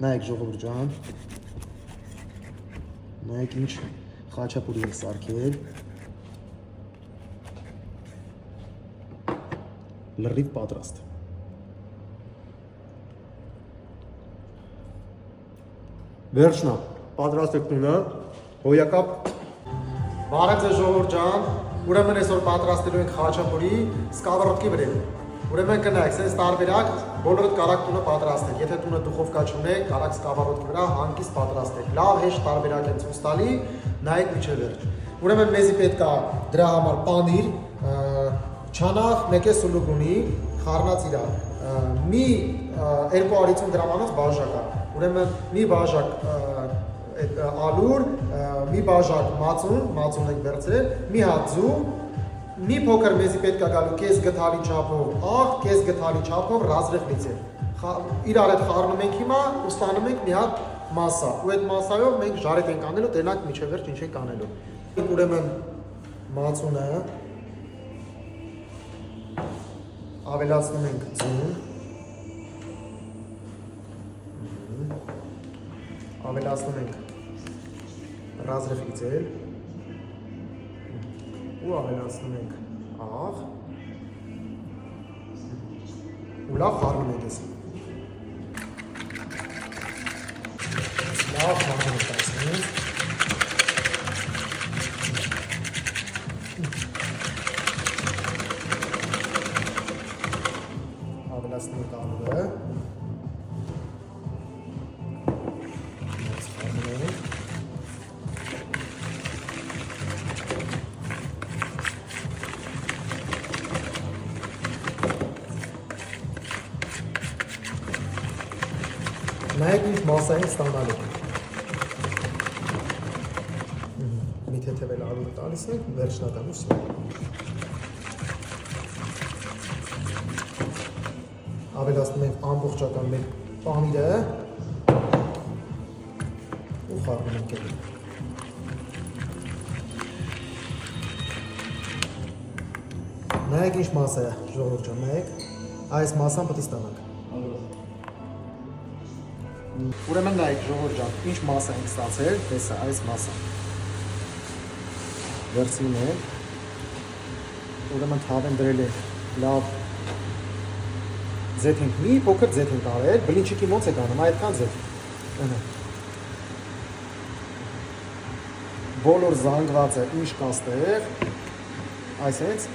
Նայեք ժողովուրդ ջան։ Նայեք ինչ խաչապուրի եք սարքել։ Լրիվ պատրաստ։ Վերջնա, պատրաստ եք տունը, հոյակապ։ Բարև ձեզ ժողովուրդ ջան, ուրեմն այսօր պատրաստելու ենք խաչապուրի սկավառոդկի վրա։ Ուրեմն կնայեք, sense տարբերակ, բոլորդ կարակ տունը պատրաստեք։ Եթե տունը դուխովկա չունեք, կարակ սկավառոդկի վրա հանգիստ պատրաստեք։ Լավ հեշտ տարբերակ եմ ցույց տալի, նայեք միջև վերջ։ Ուրեմն մեզի պետք է դրա համար պանիր, չանախ, մեկե սուլուգունի, խառնած իրար։ Մի 250 գրամանոց բաժակ է։ Ուրեմն մի բաժակ ալուր, մի բաժակ մածուն եք վերցրել, մի հատ ձու, մի փոքր մեզի պետք է գալու կես գթալի չափով աղ, կես գթալի չափով ռազրեխ լիցել։ Իրար հետ խառնում ենք հիմա ու ստանում ենք մի հատ մասսա։ Ու այդ մասսայով մենք ժարետ ենք անելու, տենակ միջև վերջ ինչ ենք անելու։ Ուրեմն մածունը ավելացնում ենք ձուն, ավելացնում ենք ռազրեխ լիցել ու ավելացնում ենք աղ ու լավ խառնում ենք ես։ Լավ խառնում ենք ասենք։ Ավելացնում ենք ալուրը։ Նայեք ինչ մասսային ստանալու ենք։ Մի թեթևել ալուրը տալիս ենք, վերջնական ու սա։ Ավելացնում ենք ամբողջական մեր պանիրը ու խառնում ենք էլ։ Նայեք ինչ մասսա է, ժողովուրդ ջան, նայեք, այս մասսան պետք է ստանանք։ Ուրեմն նայեք ժողովուրդ ջան, ինչ մասսա ենք ստացել, տեսա այս մասսան։ Վերցնում ենք, ուրեմն թավեն դրել ենք լավ ձեթ ենք, մի փոքր ձեթ ենք արել, բլինչիկի ոնց եք անում, այդքան ձեթ։ Բոլոր զանգվածը ինչ կա ստեղ, այս հենց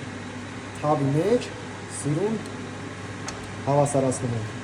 թավի մեջ սիրուն հավասարացնում ենք։